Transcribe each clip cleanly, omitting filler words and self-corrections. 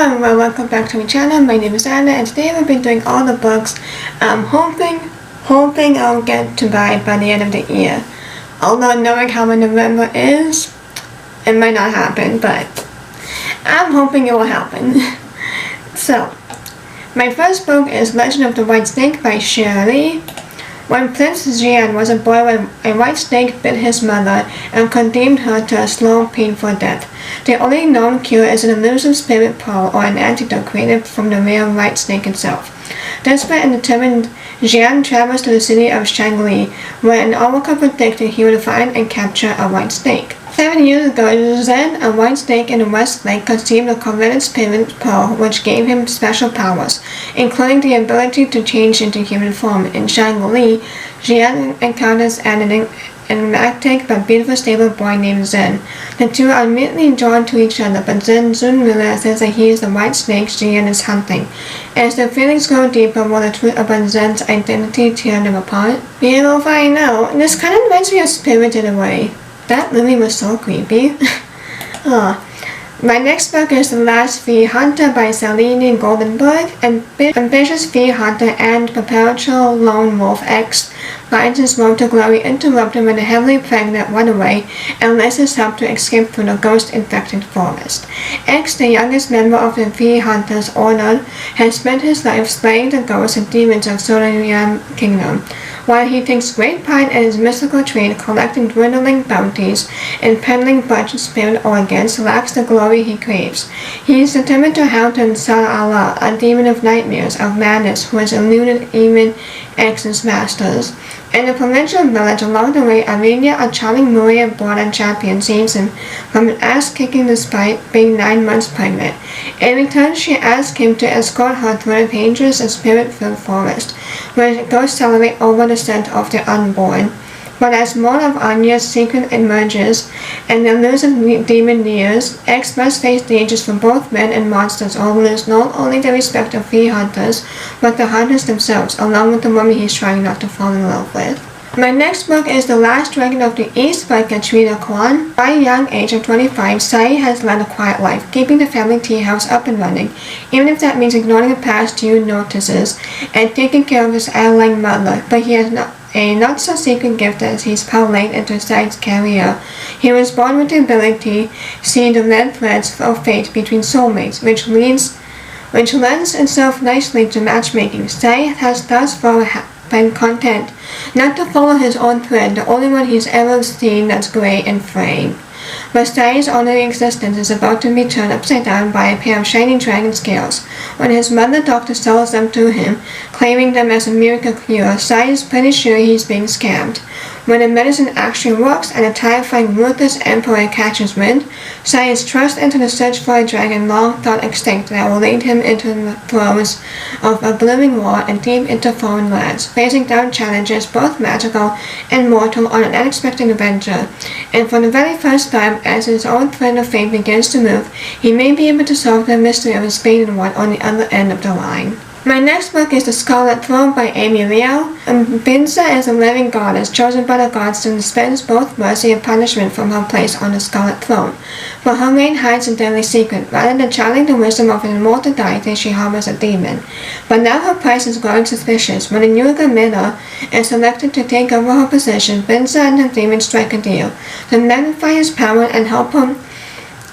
Hello and welcome back to my channel. My name is Anna and today we'll be doing all the books I'm hoping I'll get to buy by the end of the year. Although knowing how my November is, it might not happen, but I'm hoping it will happen. So, my first book is Legend of the White Snake by Shirley. When Prince Jian was a boy, a white snake bit his mother and condemned her to a slow, painful death. The only known cure is an elusive spirit pearl or an antidote created from the real white snake itself. Desperate and determined, Jian travels to the city of Shangli, where an oracle predicted he would find and capture a white snake. 7 years ago, Zen, a white snake in the West Lake, conceived a coveted spirit pearl which gave him special powers, including the ability to change into human form. In Shangli, Jian encounters an enigmatic but beautiful stable boy named Zen. The two are immediately drawn to each other, but Zen soon realizes that he is the white snake Jian is hunting. As their feelings grow deeper, will the truth about Zen's identity tear them apart? We will find out. This kind of reminds me of Spirited Away. That movie was so creepy. My next book is The Last Fee Hunter by Celine Goldenberg. Ambitious fee hunter and perpetual lone wolf X finds his road to glory interrupted when a heavily pregnant runaway enlists help to escape through the ghost-infected forest. X, the youngest member of the Fee Hunters Order, has spent his life slaying the ghosts and demons of Solarium Kingdom. While he takes great pride in his mystical trade, collecting dwindling bounties and peddling budget spirit organs lacks the glory he craves. He is determined to hound Sa'ala, a demon of nightmares, of madness, who has eluded even X's masters. In a provincial village along the way, Amelia, a charming Muria-born champion, saves him from an ass-kicking despite being 9 months pregnant. In return, she asks him to escort her through the dangerous and spirit-filled forest, where ghosts celebrate over the scent of the unborn. But as more of Anya's secret emerges and the elusive demon nears, X must face dangers from both men and monsters, or lose not only the respect of fee hunters, but the hunters themselves, along with the woman he's trying not to fall in love with. My next book is The Last Dragon of the East by Katrina Kwan. By a young age of 25, Sai has led a quiet life, keeping the family tea house up and running, even if that means ignoring the past due notices and taking care of his ailing mother. But he has a not-so-secret gift as he's parlayed into Sai's career. He was born with the ability to see the red threads of fate between soulmates, which lends itself nicely to matchmaking. Sai has thus far been content not to follow his own thread, the only one he's ever seen that's grey and fraying. But Sai's ordinary existence is about to be turned upside down by a pair of shiny dragon scales. When his mother doctor sells them to him, claiming them as a miracle cure, Sai is pretty sure he's being scammed. When the medicine actually works and a terrifying ruthless emperor catches wind, Sai is thrust into the search for a dragon long thought extinct that will lead him into the throes of a blooming war and deep into foreign lands, facing down challenges both magical and mortal on an unexpected adventure. And for the very first time, as his own thread of fate begins to move, he may be able to solve the mystery of his fated one on the other end of the line. My next book is The Scarlet Throne by Amy Liao. Binza is a living goddess chosen by the gods to dispense both mercy and punishment from her place on the Scarlet Throne. But her reign hides a deadly secret. Rather than channeling the wisdom of an immortal deity, she harbors a demon. But now her price is growing suspicious. When a new Gamera is selected to take over her position, Binza and the demon strike a deal. To magnify his power and help him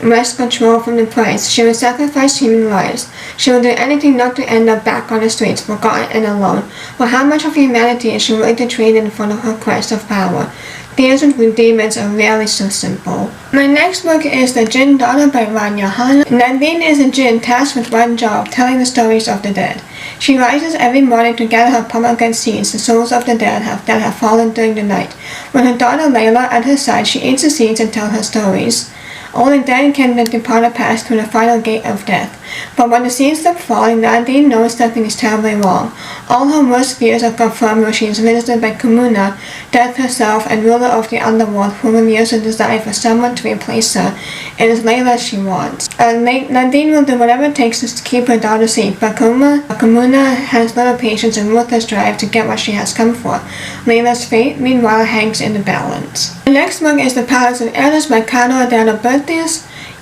wrest control from the prize, she will sacrifice human lives. She will do anything not to end up back on the streets, forgotten and alone. But how much of humanity is she willing to trade in for her quest of power? Deals with demons are rarely so simple. My next book is The Jinn Daughter by Rania Han. Nadine is a jinn tasked with one job, telling the stories of the dead. She rises every morning to gather her pomegranate seeds, the souls of the dead that have fallen during the night. With her daughter Layla at her side, she eats the seeds and tells her stories. Only then can the departed pass through the final gate of death. But when the seeds stop falling, Nadine knows something is terribly wrong. All her worst fears are confirmed when she is visited by Kumuna, Death herself and ruler of the underworld, who reveals a desire for someone to replace her. It is Layla she wants. Nadine will do whatever it takes to keep her daughter safe, but Kumuna has little patience and ruthless drive to get what she has come for. Layla's fate, meanwhile, hangs in the balance. The next book is The Palace of Elders by Caro Adelabertis.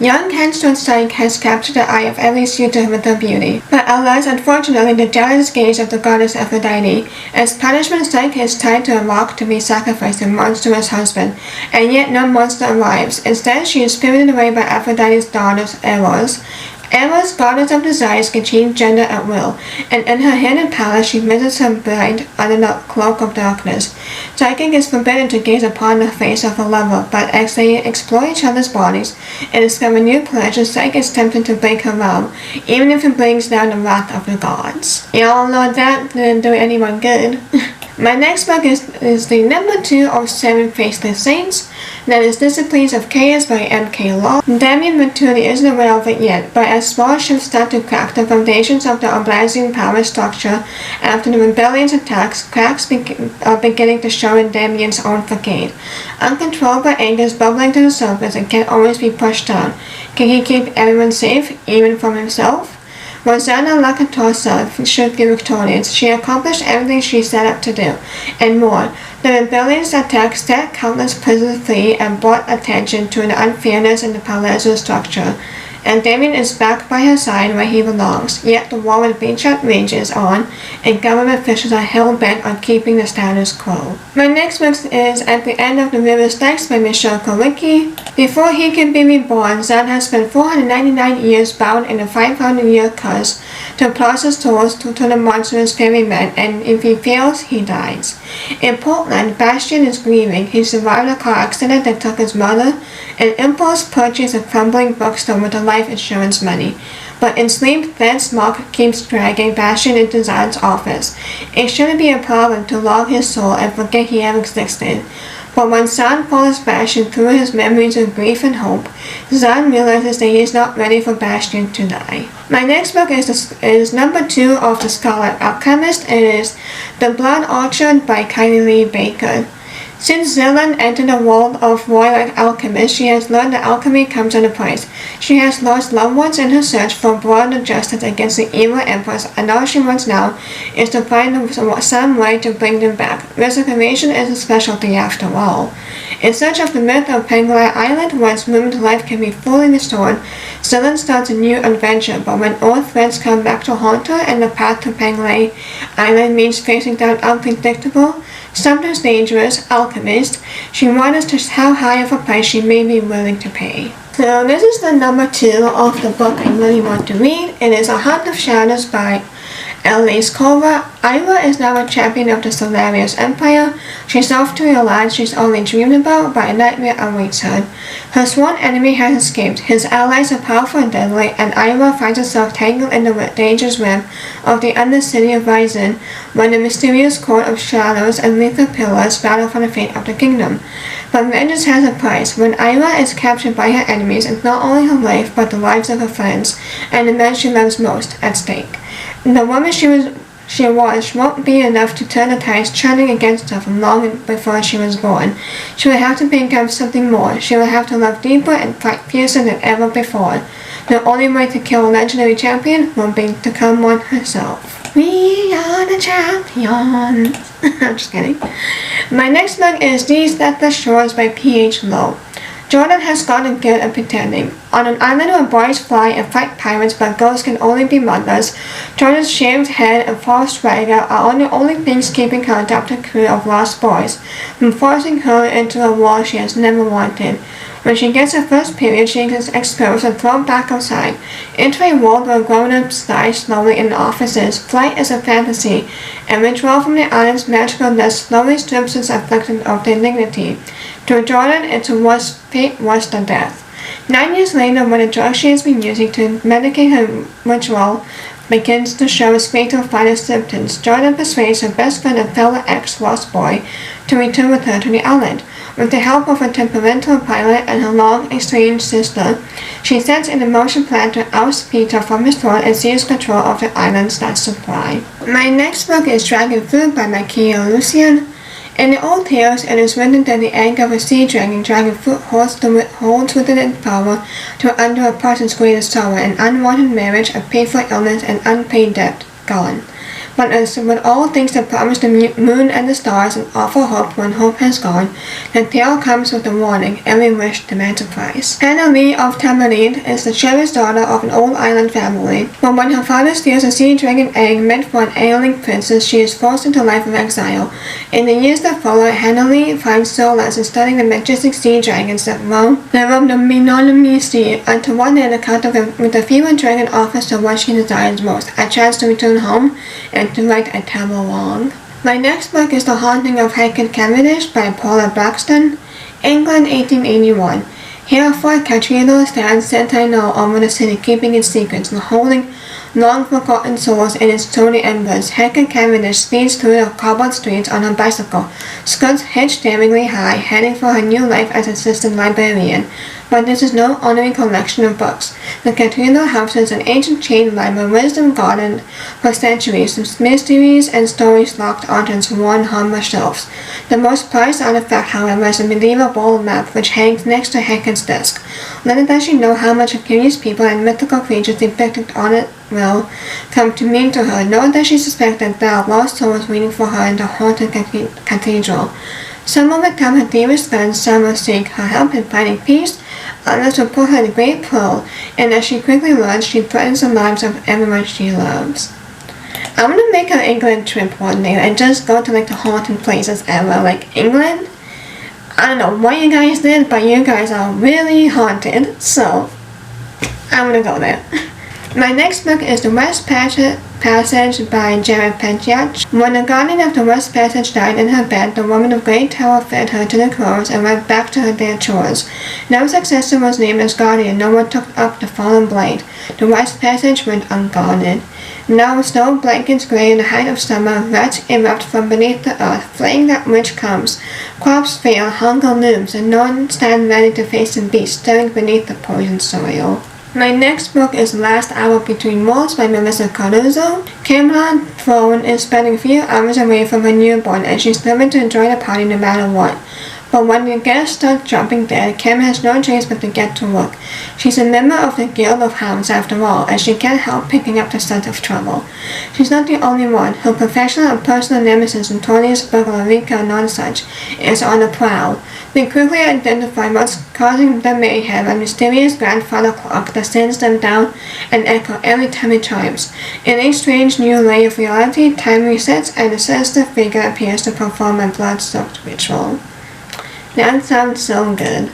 Young Kenstone Psyche has captured the eye of every suitor with her beauty, but alas, unfortunately, the jealous gaze of the goddess Aphrodite. As punishment, Psyche is tied to a rock to be sacrificed to a monstrous husband, and yet no monster arrives. Instead, she is spirited away by Aphrodite's daughter Eros. Eros, goddess of desires, can change gender at will, and in her hidden palace she visits her bride under the cloak of darkness. Psyche is forbidden to gaze upon the face of her lover, but as they explore each other's bodies and discover new pleasures, Psyche is tempted to break her vow, even if it brings down the wrath of the gods. Y'all know that didn't do anyone good. My next book is the number 2 of 7 Faceless Saints, that is Disciplines of Chaos by M.K. Law. Damien maturity isn't aware of it yet, but as small ships start to crack the foundations of the Oblasian power structure after the rebellion's attacks, cracks are beginning to show in Damien's own facade. Uncontrolled by angers bubbling to the surface and can't always be pushed down. Can he keep everyone safe, even from himself? Rosanna Lakatorsa should be victorious. She accomplished everything she set out to do, and more. The rebellion's attacks set countless prisoners free and brought attention to the unfairness in the Palazzo structure. And Damien is back by her side where he belongs, yet the war with Beachhead rages on, and government officials are hell-bent on keeping the status quo. My next book is At the End of the River Styx by Michelle Kowicki. Before he can be reborn, Zan has spent 499 years bound in a 500-year curse to process tools to the monstrous ferryman, and if he fails, he dies. In Portland, Bastian is grieving. He survived a car accident that took his mother, and impulse purchased a crumbling bookstore with the life insurance money. But in sleep, then smoke keeps dragging Bastian into Zan's office. It shouldn't be a problem to log his soul and forget he ever existed. But when Zan follows Bastian through his memories of grief and hope, Zan realizes that he is not ready for Bastian to die. My next book is number 2 of The Scarlet Alchemist. It is The Blood Orchard by Kylie Lee Baker. Since Zeland entered the world of royal alchemists, she has learned that alchemy comes at a price. She has lost loved ones in her search for broader justice against the evil empress, and all she wants now is to find some way to bring them back. Resurrection is a specialty after all. In search of the myth of Penglai Island, where its movement life can be fully restored, Zeland starts a new adventure, but when old threats come back to haunt her and the path to Penglai Island means facing down unpredictable, sometimes dangerous alchemist, she wonders just how high of a price she may be willing to pay. So this is the number 2 of the book I really want to read. It is A Hunt of Shadows by Elise Kova. Ira is now a champion of the Solarius Empire. She's off to a land she's only dreamed about, but a nightmare awaits her. Her sworn enemy has escaped. His allies are powerful and deadly, and Ira finds herself tangled in the dangerous web of the undercity of Ryzen, when the mysterious court of shadows and lethal pillars battle for the fate of the kingdom. But vengeance has a price. When Ira is captured by her enemies, it's not only her life, but the lives of her friends, and the men she loves most at stake. The woman she was won't be enough to turn the tides churning against her from long before she was born. She will have to become something more. She will have to love deeper and fight fiercer than ever before. The only way to kill a legendary champion will be to come one herself. We are the champions. I'm just kidding. My next book is These Deathless Shores by P.H. Lowe. Jordan has gotten good at pretending. On an island where boys fly and fight pirates but girls can only be mothers, Jordan's shaved head and false swagger are the only things keeping her adopted crew of lost boys from forcing her into a war she has never wanted. When she gets her first period, she is exposed and thrown back outside, into a world where grown-ups die slowly in offices. Flight is a fantasy, and withdrawal from the island's magical nest slowly strips its afflicted of their dignity. To Jordan, it's a fate worse than death. 9 years later, when the drug she has been using to medicate her ritual begins to show its fatal final symptoms, Jordan persuades her best friend and fellow ex-lost boy to return with her to the island. With the help of a temperamental pilot and her long-estranged sister, she sets in motion plan to oust Peter from his throne and seize control of the island's last supply. My next book is Dragon Fruit by Makia Lucian. In the old tales, it is written that the egg of a sea dragon, Dragon Fruit, holds within its power to undo a person's greatest sorrow, an unwanted marriage, a painful illness, and unpaid debt gone. But as with all things that promise the moon and the stars and offer hope when hope has gone, the tale comes with a warning. Every wish demands a price. Hannah Lee of Tamarind is the cherished daughter of an old island family. But when her father steals a sea dragon egg meant for an ailing princess, she is forced into a life of exile. In the years that follow, Hannah Lee finds solace in studying the majestic sea dragons that roam the Menominee Sea, until one day an encounter with the female dragon offers her what she desires most, a chance to return home and to right a terrible wrong. My next book is The Haunting of Hackett Cavendish by Paula Braxton, England, 1881. Here Fort Cathedral stands sentinel over the city, keeping its secrets and holding long-forgotten souls in its stony embers. Hackett Cavendish speeds through the cobbled streets on her bicycle, skirts hitched daringly high, heading for her new life as assistant librarian. But this is no ordinary collection of books. The cathedral houses an ancient chain library, wisdom guarded for centuries, with mysteries and stories locked onto its worn humble shelves. The most prized artifact, however, is a medieval world map which hangs next to Hackett's desk. Little does she know how much curious people and mythical creatures depicted on it will come to mean to her, nor does she suspect that there are lost souls waiting for her in the haunted cathedral. Some will become her dearest friends, some will seek her help in finding peace, others will put her in great peril, and as she quickly learns, she threatens the lives of everyone she loves. I want to make an England trip one day and just go to like the haunted places ever, like England. I don't know what you guys did, but you guys are really haunted, so I want to go there. My next book is The West Passage by Jared Penchach. When the guardian of the West Passage died in her bed, the woman of great terror fed her to the crows and went back to her dear chores. No successor was named as guardian, no one took up the fallen blade. The West Passage went unguarded. Now snow blankets gray in the height of summer, rats erupt from beneath the earth, flaying that which comes. Crops fail, hunger looms, and none stand ready to face the beast stirring beneath the poisoned soil. My next book is Last Hour Between Worlds by Melissa Caruso. Cameron Throne is spending a few hours away from her newborn, and she's determined to enjoy the party no matter what. But when the guests start dropping dead, Kim has no choice but to get to work. She's a member of the Guild of Hounds after all, and she can't help picking up the scent of trouble. She's not the only one. Her professional and personal nemesis, notorious burglar Rika Nonsuch, is on the prowl. They quickly identify what's causing the mayhem, a mysterious grandfather clock that sends them down and echo every time it chimes. In a strange new layer of reality, time resets and a sinister figure appears to perform a blood-soaked ritual. That sounds so good.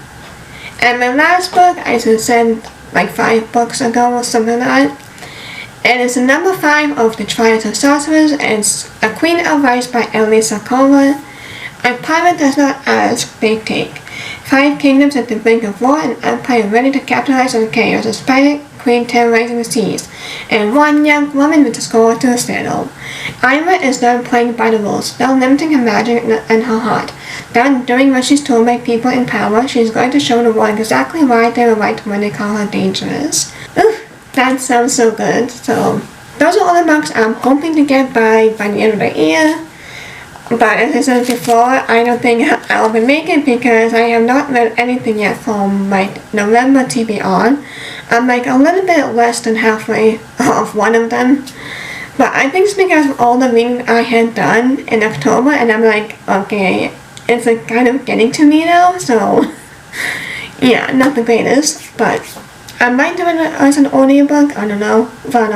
And my last book, I said like 5 books ago or something like that. It is the number 5 of the Trilogy of Sorcerers. It's A Queen of Ice by Elisa Kova. A pirate does not ask, they take. 5 kingdoms at the brink of war, an empire ready to capitalize on chaos, a spider queen terrorizing the seas, and 1 young woman with a score to settle. Ira is done playing by the rules, done limiting her magic and her heart, done doing what she's told by people in power. She's going to show the world exactly why they were right when they call her dangerous. Oof, that sounds so good. So, those are all the books I'm hoping to get by the end of the year. But as I said before, I don't think I'll be making it because I have not read anything yet from like November TBR. I'm like a little bit less than halfway of one of them. But I think it's because of all the reading I had done in October, and I'm like, okay, it's like kind of getting to me now, so yeah, not the greatest, but I might do it as an audiobook, I don't know, but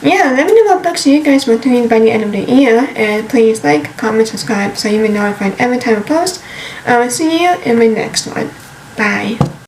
yeah, let me know what books you guys want to read by the end of the year, and please like, comment, subscribe so you'll be notified every time I post. I will see you in my next one. Bye.